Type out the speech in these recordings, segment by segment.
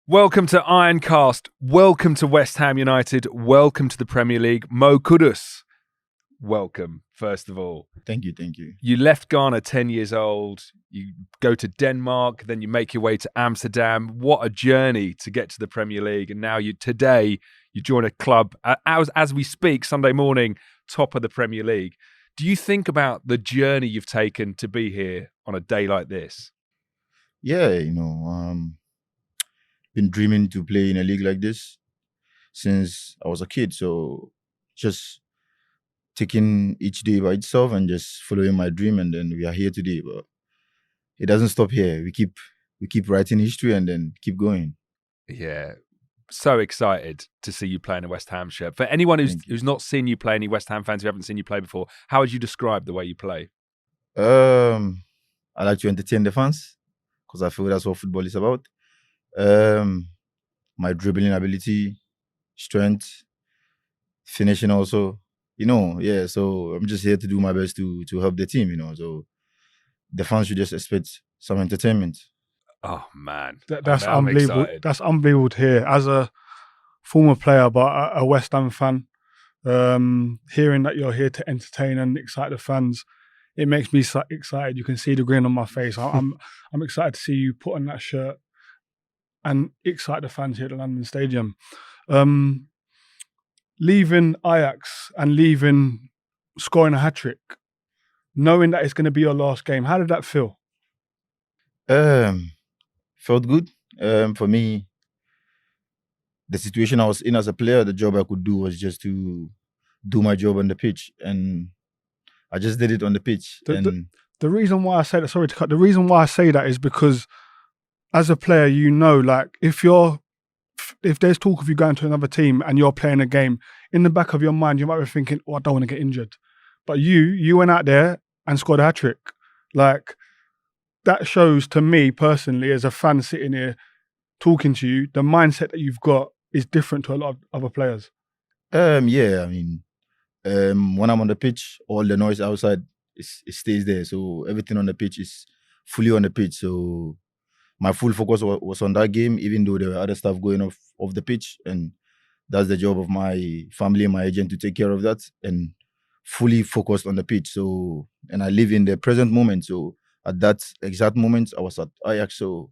Welcome to Ironcast. Welcome to West Ham United. Welcome to the Premier League. Mo Kudus, welcome, first of all. Thank you. You left Ghana 10 years old. You go to Denmark, then you make your way to Amsterdam. What a journey to get to the Premier League. And now today you join a club, as we speak, Sunday morning, top of the Premier League. Do you think about the journey you've taken to be here on a day like this? Yeah, been dreaming to play in a league like this since I was a kid. So just taking each day by itself and just following my dream, and then we are here today. But it doesn't stop here. We keep writing history and then keep going. Yeah. So excited to see you play in a West Ham shirt. For anyone who's not seen you play, any West Ham fans who haven't seen you play before, how would you describe the way you play? I like to entertain the fans because I feel that's what football is about. My dribbling ability, strength, finishing also, so I'm just here to do my best to help the team, so the fans should just expect some entertainment. Oh man, that's unbelievable. That's unbelievable to hear as a former player, but a West Ham fan. Hearing that you're here to entertain and excite the fans, it makes me excited. You can see the grin on my face. I'm excited to see you put on that shirt and excite the fans here at the London Stadium. Leaving Ajax and scoring a hat-trick, knowing that it's going to be your last game, how did that feel? Felt good. For me, the situation I was in as a player, the job I could do was just to do my job on the pitch, and I just did it on the pitch. The reason why I say that, sorry to cut, the reason why I say that is because as a player, like if there's talk of you going to another team and you're playing a game, in the back of your mind, you might be thinking, I don't want to get injured. But you went out there and scored a hat-trick. Like, that shows to me personally, as a fan sitting here talking to you, the mindset that you've got is different to a lot of other players. When I'm on the pitch, all the noise outside, it stays there. So everything on the pitch is fully on the pitch. So my full focus was on that game, even though there were other stuff going off the pitch. And that's the job of my family and my agent to take care of that and fully focused on the pitch. So, and I live in the present moment. So at that exact moment, I was at Ajax. So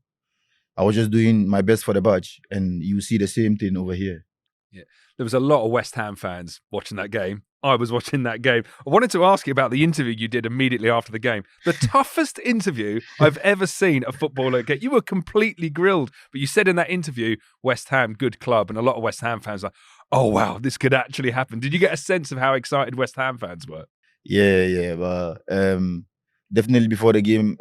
I was just doing my best for the badge. And you see the same thing over here. Yeah, there was a lot of West Ham fans watching that game. I was watching that game. I wanted to ask you about the interview you did immediately after the game. The toughest interview I've ever seen a footballer get. You were completely grilled, but you said in that interview, West Ham, good club, and a lot of West Ham fans were like, oh wow, this could actually happen. Did you get a sense of how excited West Ham fans were? Yeah, but definitely before the game,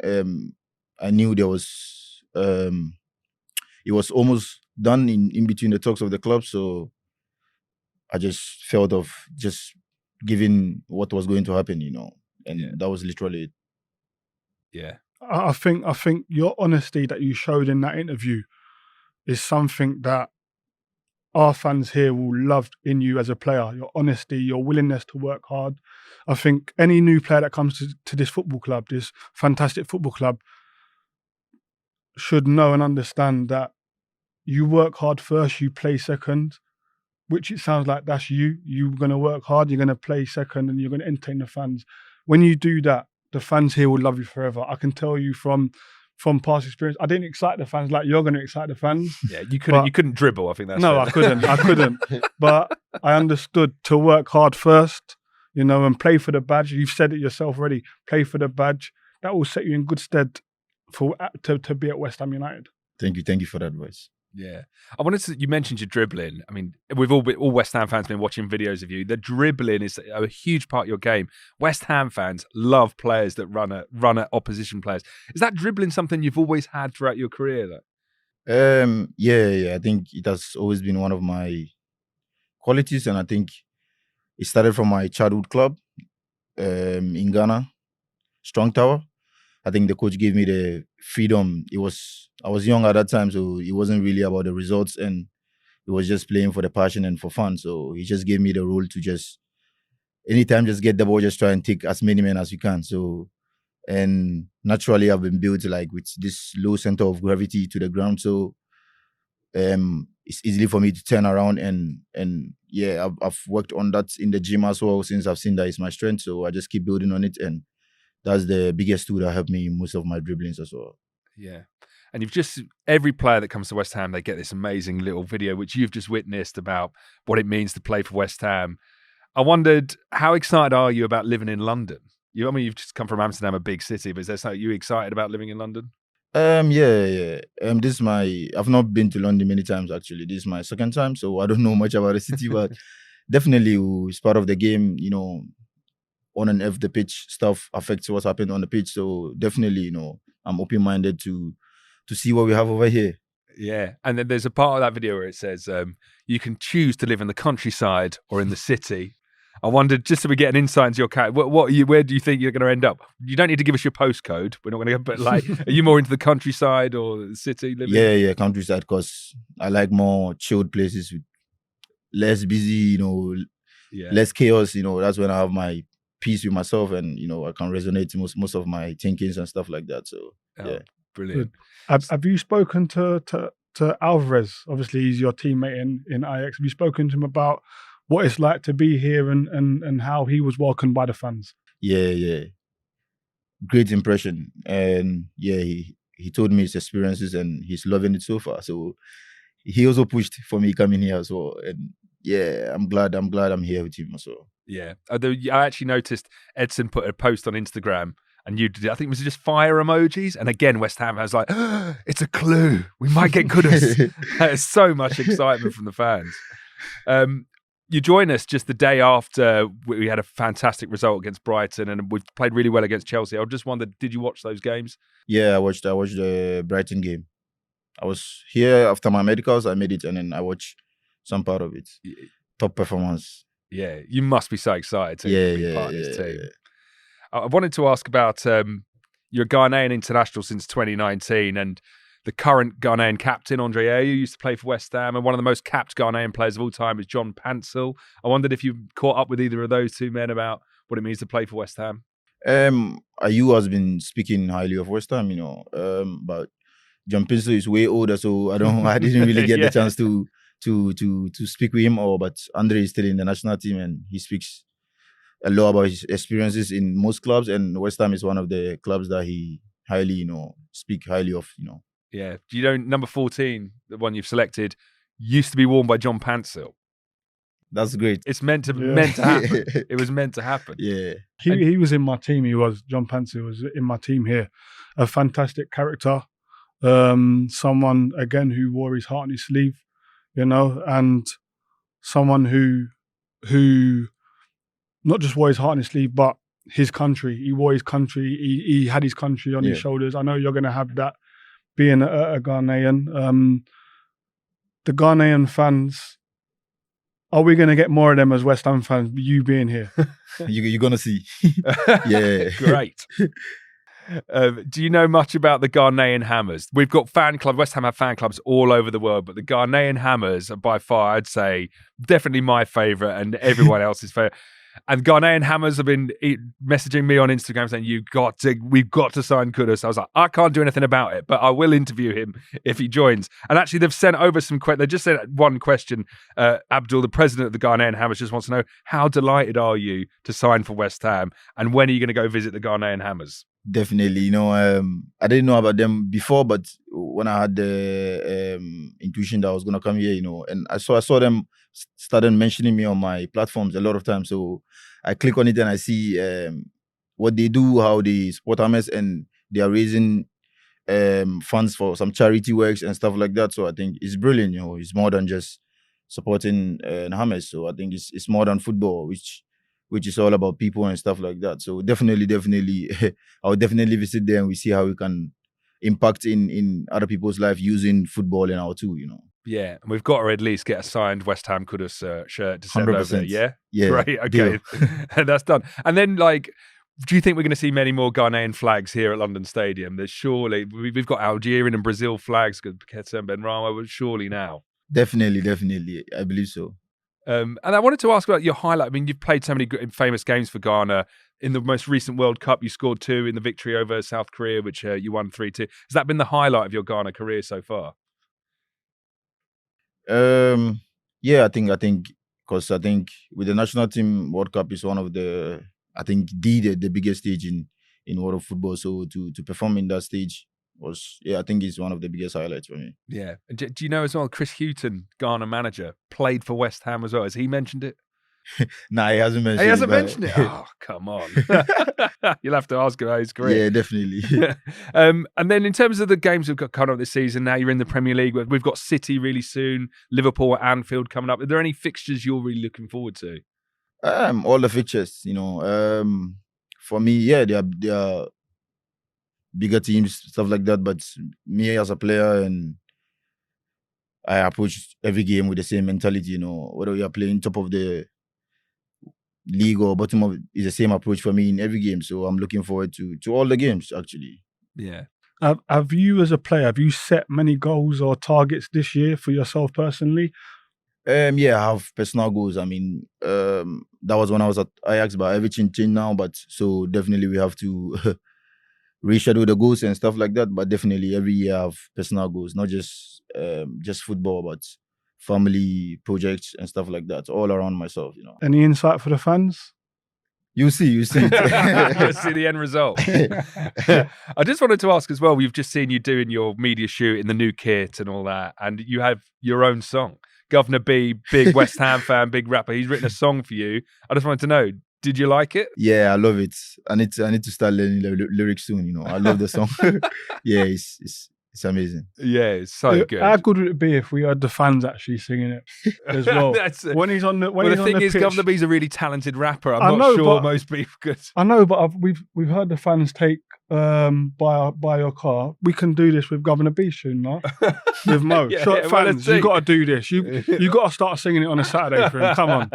I knew there was it was almost done in between the talks of the club, so I just felt of just giving what was going to happen, and that was literally it. Yeah. I think your honesty that you showed in that interview is something that our fans here will love in you as a player. Your honesty, your willingness to work hard. I think any new player that comes to this football club, this fantastic football club, should know and understand that you work hard first, you play second, which it sounds like that's you. You're going to work hard, you're going to play second, and you're going to entertain the fans. When you do that, the fans here will love you forever. I can tell you from past experience, I didn't excite the fans like you're going to excite the fans. Yeah, you couldn't dribble. I think that's no, I couldn't. But I understood to work hard first, and play for the badge. You've said it yourself already. Play for the badge. That will set you in good stead to be at West Ham United. Thank you for that advice. Yeah. You mentioned your dribbling. I mean, we've all West Ham fans been watching videos of you. The dribbling is a huge part of your game. West Ham fans love players that run at opposition players. Is that dribbling something you've always had throughout your career though? Yeah. I think it has always been one of my qualities, and I think it started from my childhood club in Ghana, Strong Tower. I think the coach gave me the freedom. I was young at that time, so it wasn't really about the results, and it was just playing for the passion and for fun. So he just gave me the role to just anytime just get the ball, just try and take as many men as you can. So, and naturally I've been built like with this low center of gravity to the ground. So it's easily for me to turn around and yeah, I've worked on that in the gym as well since I've seen that it's my strength. So I just keep building on it, and that's the biggest tool that helped me in most of my dribblings as well. Yeah. And every player that comes to West Ham, they get this amazing little video, which you've just witnessed about what it means to play for West Ham. I wondered, how excited are you about living in London? You've just come from Amsterdam, a big city, but is there something you excited about living in London? Yeah. I've not been to London many times actually. This is my second time, so I don't know much about the city, but definitely it's part of the game, on and off the pitch stuff affects what's happening on the pitch. So definitely, I'm open-minded to see what we have over here. Yeah. And then there's a part of that video where it says you can choose to live in the countryside or in the city. I wondered, just so we get an insight into your character, where do you think you're going to end up? You don't need to give us your postcode. We're not going to go, but are you more into the countryside or the city living? Yeah, countryside, because I like more chilled places with less busy, less chaos. That's when I have my peace with myself, and I can resonate most of my thinkings and stuff like that. So yeah, brilliant. Have you spoken to Alvarez? Obviously, he's your teammate in Ajax. Have you spoken to him about what it's like to be here and how he was welcomed by the fans? Yeah. Great impression. And yeah, he told me his experiences and he's loving it so far. So he also pushed for me coming here as well. And yeah, I'm glad I'm here with him as well. Yeah. I actually noticed Edson put a post on Instagram and you did, I think it was just fire emojis. And again, West Ham has like, it's a clue. We might get Kudus. There's so much excitement from the fans. You join us just the day after we had a fantastic result against Brighton, and we've played really well against Chelsea. I just wondered, did you watch those games? Yeah, I watched the Brighton game. I was here after my medicals. I made it, and then I watched some part of it. Top performance. Yeah, you must be so excited to be part of this team. Yeah. I wanted to ask about you're a Ghanaian international since 2019, and the current Ghanaian captain, Andre Ayew, used to play for West Ham, and one of the most capped Ghanaian players of all time is John Pansel. I wondered if you caught up with either of those two men about what it means to play for West Ham. Ayew has been speaking highly of West Ham, but John Pansel is way older, so I didn't really get the chance to speak with him. But Andre is still in the national team, and he speaks a lot about his experiences in most clubs, and West Ham is one of the clubs that he highly, speak highly of, Yeah. Do you know number 14, the one you've selected, used to be worn by John Pansel? That's great. It's meant to happen. It was meant to happen. Yeah. He was in my team. John Pansel was in my team here. A fantastic character. Someone, again, who wore his heart on his sleeve, and someone who not just wore his heart on his sleeve, but his country. He wore his country. He had his country on his shoulders. I know you're going to have that being a Ghanaian. The Ghanaian fans, are we going to get more of them as West Ham fans, you being here? You're going to see. Yeah. Great. Do you know much about the Ghanaian Hammers? We've got fan clubs. West Ham have fan clubs all over the world, but the Ghanaian Hammers are by far, I'd say, definitely my favourite and everyone else's favourite. And Ghanaian Hammers have been messaging me on Instagram saying, we've got to sign Kudus. I was like, I can't do anything about it, but I will interview him if he joins. And actually, they've sent over some questions. They just sent one question. Abdul, the president of the Ghanaian Hammers, just wants to know, how delighted are you to sign for West Ham? And when are you going to go visit the Ghanaian Hammers? Definitely. I didn't know about them before, but when I had the intuition that I was going to come here, and I saw them started mentioning me on my platforms a lot of times. So I click on it and I see what they do, how they support Hammers, and they are raising funds for some charity works and stuff like that. So I think it's brilliant. It's more than just supporting Hammers. So I think it's more than football, which is all about people and stuff like that. So definitely, I'll definitely visit there and we see how we can impact in other people's life using football in our tool, Yeah, and we've got to at least get a signed West Ham Kudus shirt to send 100%. Over there, yeah? Yeah. Great, okay. That's done. And then, do you think we're going to see many more Ghanaian flags here at London Stadium? There's surely, we've got Algerian and Brazil flags, Ketsen Benrahma, but surely now. Definitely. I believe so. And I wanted to ask about your highlight. I mean, you've played so many famous games for Ghana. In the most recent World Cup, you scored 2 in the victory over South Korea, which you won 3-2. Has that been the highlight of your Ghana career so far? Yeah, I think because I think with the national team, World Cup is one of the the biggest stage in world of football. So to perform in that stage was I think it's one of the biggest highlights for me. Yeah. Do you know as well, Chris Hughton, Ghana manager, played for West Ham as well. Has he mentioned it? Nah, he hasn't mentioned. He hasn't but- mentioned it. Oh, come on. You'll have to ask about his career. Yeah, definitely. And then in terms of the games we've got coming up this season, now you're in the Premier League. We've got City really soon, Liverpool at Anfield coming up. Are there any fixtures you're really looking forward to? All the fixtures, for me, they are bigger teams, stuff like that. But me as a player, and I approach every game with the same mentality. Whether we are playing top of the league or bottom of, is the same approach for me in every game. So I'm looking forward to all the games actually. Yeah. Have you, as a player, have you set many goals or targets this year for yourself personally? Yeah, I have personal goals. I mean, that was when I was at Ajax, but everything changed now. But so definitely we have to reschedule the goals and stuff like that. But definitely every year I have personal goals, not just football, but family projects and stuff like that, all around myself. Any insight for the fans? You see. You'll see the end result. I just wanted to ask as well, we've just seen you doing your media shoot in the new kit and all that, and you have your own song. Governor B, big West Ham fan, big rapper, he's written a song for you. I just wanted to know, did you like it? Yeah, I love it. I need to start learning the lyrics soon. I love the song. Yeah, it's amazing. Yeah, it's so good. How good would it be if we had the fans actually singing it as well? When he's on the the thing is, pitch, Governor B's a really talented rapper. I'm I not know, sure but- most people could. I know, but we've heard the fans take buy your car. We can do this with Governor B soon, no? With Mo. Yeah, So, well, let's fans, see. you got to do this. You got to start singing it on a Saturday for him. Come on.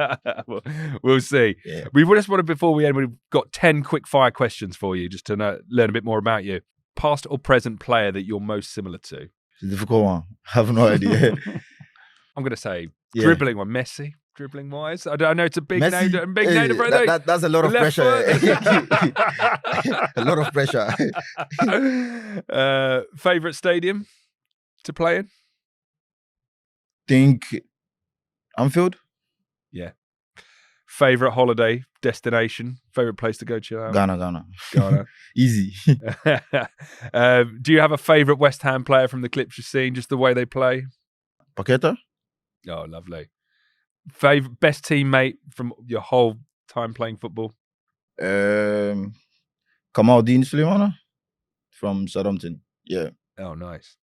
We'll see. Yeah. We just wanted, before we end, we've got 10 quick fire questions for you, just to learn a bit more about you. Past or present player that you're most similar to? It's a difficult one. I have no idea. I'm going to say Yeah. dribbling one. Messi, dribbling wise. I know it's a big Messi, name. Big name, bro. that's a lot of Left pressure. foot. A lot of pressure. Favorite stadium to play in? Think Anfield? Favorite holiday destination? Favorite place to go chill out? Ghana. Ghana. Easy. Do you have a favorite West Ham player from the clips you've seen? Just the way they play? Paqueta? Oh, lovely. Favorite best teammate from your whole time playing football? Kamaldeen Suleimana from Southampton. Yeah. Oh, nice.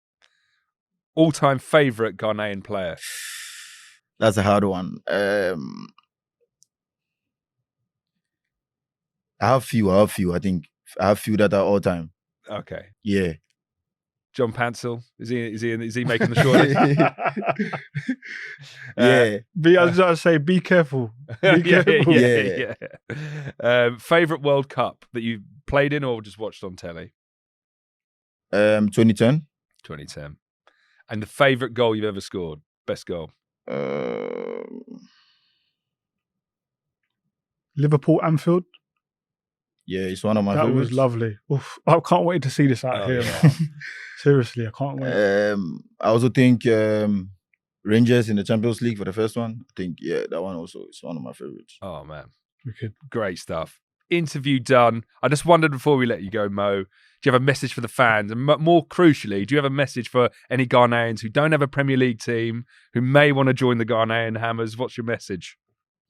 All-time favorite Ghanaian player? That's a hard one. I have few. I think I have few that are all time. Okay. Yeah. John Pansel, is he making the short list? Yeah. I was going to say, be careful. Be Yeah, careful. yeah. Favorite World Cup that you played in or just watched on telly? 2010. 2010. And the favorite goal you've ever scored? Best goal? Liverpool, Anfield. Yeah, it's one of my That favorites. was lovely. Oof, I can't wait to see this out Oh, here. yeah. Man. Seriously, I can't wait. I also think Rangers in the Champions League for the first one. I think that one also is one of my favorites. Oh, man. Wicked. Great stuff. Interview done. I just wondered before we let you go, Mo, do you have a message for the fans? And more crucially, do you have a message for any Ghanaians who don't have a Premier League team, who may want to join the Ghanaian Hammers? What's your message?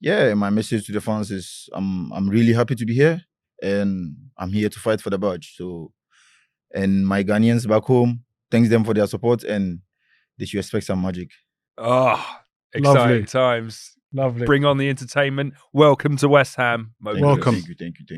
Yeah, my message to the fans is I'm really happy to be here, and I'm here to fight for the badge. So, and my Ghanaians back home, thanks them for their support, and they should expect some magic. Oh, exciting Lovely. times. Lovely. Bring on the entertainment. Welcome to West Ham. Mo Thank Welcome. You, thank you.